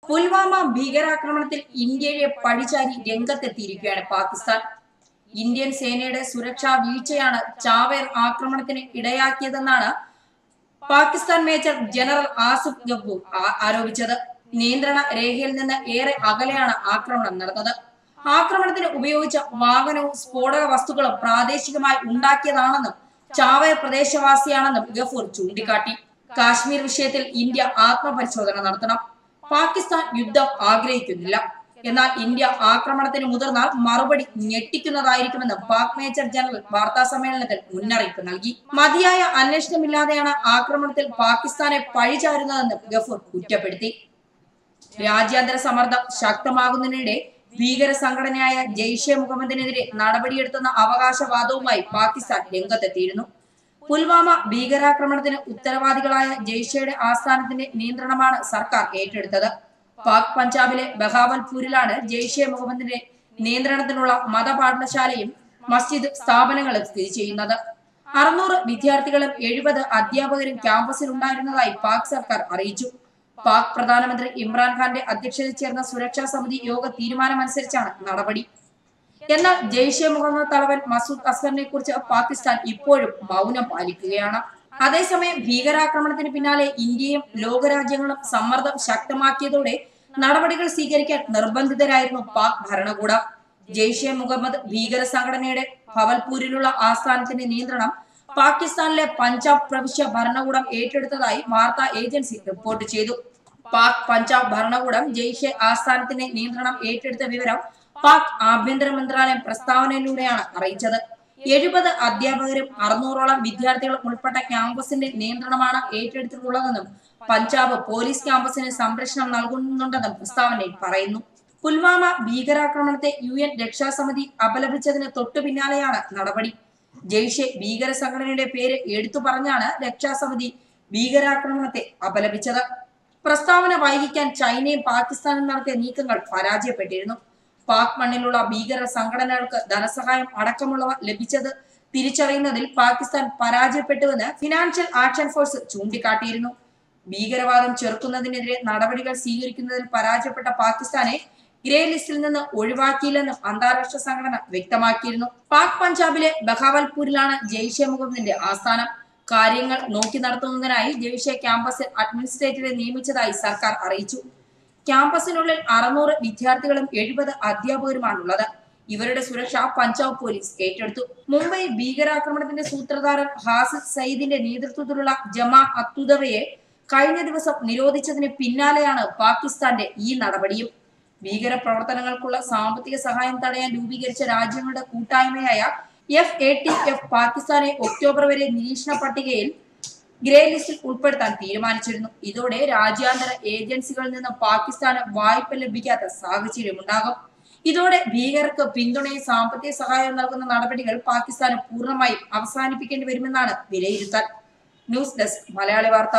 പുൽവാമ ഭീകരാക്രമണത്തിൽ ഇന്ത്യയെ പഴിചാരി രംഗത്തെത്തിയിരിക്കുകയാണ് പാകിസ്ഥാൻ. ഇന്ത്യൻ സേനയുടെ സുരക്ഷാ വീഴ്ചയാണ് ചാവേർ ആക്രമണത്തിന് ഇടയാക്കിയതെന്നാണ് പാകിസ്ഥാൻ മേജർ ജനറൽ ആസിഫ് ഗഫൂർ ആരോപിച്ചത്. നിയന്ത്രണ രേഖയിൽ നിന്ന് ഏറെ അകലെയാണ് ആക്രമണം നടന്നത്. ആക്രമണത്തിന് ഉപയോഗിച്ച വാഹനവും സ്ഫോടക വസ്തുക്കളും പ്രാദേശികമായി ഉണ്ടാക്കിയതാണെന്നും ചാവേർ പ്രദേശവാസിയാണെന്നും ഗഫൂർ ചൂണ്ടിക്കാട്ടി. കാശ്മീർ വിഷയത്തിൽ ഇന്ത്യ ആത്മപരിശോധന നടത്തണം. പാകിസ്ഥാൻ യുദ്ധം ആഗ്രഹിക്കുന്നില്ല. എന്നാൽ ഇന്ത്യ ആക്രമണത്തിന് മുതിർന്നാൽ മറുപടി ഞെട്ടിക്കുന്നതായിരിക്കുമെന്ന് പാക് മേജർ ജനറൽ വാർത്താ സമ്മേളനത്തിൽ മുന്നറിയിപ്പ് നൽകി. മതിയായ അന്വേഷണമില്ലാതെയാണ് ആക്രമണത്തിൽ പാകിസ്ഥാനെ പഴിചാരുന്നതെന്ന് ഗഫൂർ കുറ്റപ്പെടുത്തി. രാജ്യാന്തര സമ്മർദ്ദം ശക്തമാകുന്നതിനിടെ ഭീകര സംഘടനയായ ജെയ്ഷെ മുഹമ്മദിനെതിരെ നടപടിയെടുത്തുന്ന അവകാശവാദവുമായി പാകിസ്ഥാൻ രംഗത്തെത്തിയിരുന്നു. പുൽവാമ ഭീകരാക്രമണത്തിന് ഉത്തരവാദികളായ ജെയ്ഷെയുടെ ആസ്ഥാനത്തിന്റെ നിയന്ത്രണമാണ് സർക്കാർ ഏറ്റെടുത്തത്. പാക് പഞ്ചാബിലെ ബഹാവൽപൂരിലാണ് ജെയ്ഷെ മുഹമ്മദിന്റെ നിയന്ത്രണത്തിലുള്ള മതപാഠശാലയും മസ്ജിദ് സ്ഥാപനങ്ങളും സ്ഥിതി ചെയ്യുന്നത്. 600 വിദ്യാർത്ഥികളും 70 അധ്യാപകരും ക്യാമ്പസിൽ ഉണ്ടായിരുന്നതായി പാക് സർക്കാർ അറിയിച്ചു. പാക് പ്രധാനമന്ത്രി ഇമ്രാൻഖാന്റെ അധ്യക്ഷതയിൽ ചേർന്ന സുരക്ഷാ സമിതി യോഗ തീരുമാനമനുസരിച്ചാണ് നടപടി. എന്നാൽ ജെയ്ഷെ മുഹമ്മദ് തലവൻ മസൂദ് അസ്ഹറിനെ കുറിച്ച് പാകിസ്ഥാൻ ഇപ്പോഴും മൗനം പാലിക്കുകയാണ്. അതേസമയം ഭീകരാക്രമണത്തിന് പിന്നാലെ ഇന്ത്യയും ലോകരാജ്യങ്ങളും സമ്മർദ്ദം ശക്തമാക്കിയതോടെ നടപടികൾ സ്വീകരിക്കാൻ നിർബന്ധിതരായിരുന്നു പാക് ഭരണകൂടം. ജെയ്ഷെ മുഹമ്മദ് ഭീകര സംഘടനയുടെ ഭവൽപൂരിലുള്ള ആസ്ഥാനത്തിന്റെ നിയന്ത്രണം പാകിസ്ഥാനിലെ പഞ്ചാബ് പ്രവിശ്യ ഭരണകൂടം ഏറ്റെടുത്തതായി വാർത്താ ഏജൻസി റിപ്പോർട്ട് ചെയ്തു. പാക് പഞ്ചാബ് ഭരണകൂടം ജെയ്ഷെ ആസ്ഥാനത്തിന്റെ നിയന്ത്രണം ഏറ്റെടുത്ത വിവരം പാക് ആഭ്യന്തര മന്ത്രാലയം പ്രസ്താവനയിലൂടെയാണ് അറിയിച്ചത്. 70 അധ്യാപകരും 600ഓളം വിദ്യാർത്ഥികളും ഉൾപ്പെട്ട ക്യാമ്പസിന്റെ നിയന്ത്രണമാണ് ഏറ്റെടുത്തിട്ടുള്ളതെന്നും പഞ്ചാബ് പോലീസ് ക്യാമ്പസിന് സംരക്ഷണം നൽകുന്നുണ്ടെന്നും പ്രസ്താവനയിൽ പറയുന്നു. പുൽവാമ ഭീകരാക്രമണത്തെ UN രക്ഷാസമിതി അപലപിച്ചതിന് തൊട്ടു പിന്നാലെയാണ് നടപടി. ജെയ്ഷെ ഭീകര സംഘടനയുടെ പേര് എടുത്തു പറഞ്ഞാണ് രക്ഷാസമിതി ഭീകരാക്രമണത്തെ അപലപിച്ചത്. പ്രസ്താവന വൈകിക്കാൻ ചൈനയും പാകിസ്ഥാനും നടത്തിയ നീക്കങ്ങൾ പരാജയപ്പെട്ടിരുന്നു. പാക് മണ്ണിലുള്ള ഭീകര സംഘടനകൾക്ക് ധനസഹായം അടക്കമുള്ളവ ലഭിച്ചത് തിരിച്ചറിയുന്നതിൽ പാകിസ്ഥാൻ പരാജയപ്പെട്ടുവെന്ന് ഫിനാൻഷ്യൽ ആക്ഷൻ ഫോഴ്സ് ചൂണ്ടിക്കാട്ടിയിരുന്നു. ഭീകരവാദം ചെറുക്കുന്നതിനെതിരെ നടപടികൾ സ്വീകരിക്കുന്നതിൽ പരാജയപ്പെട്ട പാകിസ്ഥാനെ ഗ്രേ ലിസ്റ്റിൽ നിന്ന് ഒഴിവാക്കിയില്ലെന്നും അന്താരാഷ്ട്ര സംഘടന വ്യക്തമാക്കിയിരുന്നു. പാക് പഞ്ചാബിലെ ബഹാവൽപൂരിലാണ് ജെയ്ഷെ മുഹമ്മദിന്റെ ആസ്ഥാനം. കാര്യങ്ങൾ നോക്കി നടത്തുന്നതിനായി ജെയ്ഷെ ക്യാമ്പസിൽ അഡ്മിനിസ്ട്രേറ്ററെ നിയമിച്ചതായി സർക്കാർ അറിയിച്ചു. ക്യാമ്പസിനുള്ളിൽ 600 വിദ്യാർത്ഥികളും 70 അധ്യാപകരുമാണുള്ളത്. ഇവരുടെ സുരക്ഷ പഞ്ചാബ് പോലീസ് ഏറ്റെടുത്തു. മുംബൈ ഭീകരാക്രമണത്തിന്റെ സൂത്രധാരൻ ഹാസിദ് സയ്യിദിന്റെ നേതൃത്വത്തിലുള്ള ജമാ അത്തുദവയെ കഴിഞ്ഞ ദിവസം നിരോധിച്ചതിന് പിന്നാലെയാണ് പാകിസ്ഥാന്റെ ഈ നടപടിയും. ഭീകര പ്രവർത്തനങ്ങൾക്കുള്ള സാമ്പത്തിക സഹായം തടയാൻ രൂപീകരിച്ച രാജ്യങ്ങളുടെ കൂട്ടായ്മയായ FATF പാകിസ്ഥാനെ ഒക്ടോബർ വരെ നിരീക്ഷണ പട്ടികയിൽ ഗ്രേ ലിസ്റ്റിൽ ഉൾപ്പെടുത്താൻ തീരുമാനിച്ചിരുന്നു. ഇതോടെ രാജ്യാന്തര ഏജൻസികളിൽ നിന്ന് പാകിസ്ഥാന് വായ്പ ലഭിക്കാത്ത സാഹചര്യമുണ്ടാകും. ഇതോടെ ഭീകരർക്ക് പിന്തുണയും സാമ്പത്തിക സഹായവും നൽകുന്ന നടപടികൾ പാകിസ്ഥാന് പൂർണ്ണമായും അവസാനിപ്പിക്കേണ്ടി വരുമെന്നാണ് വിലയിരുത്തൽ. ന്യൂസ് ഡെസ്ക് മലയാളി വാർത്ത.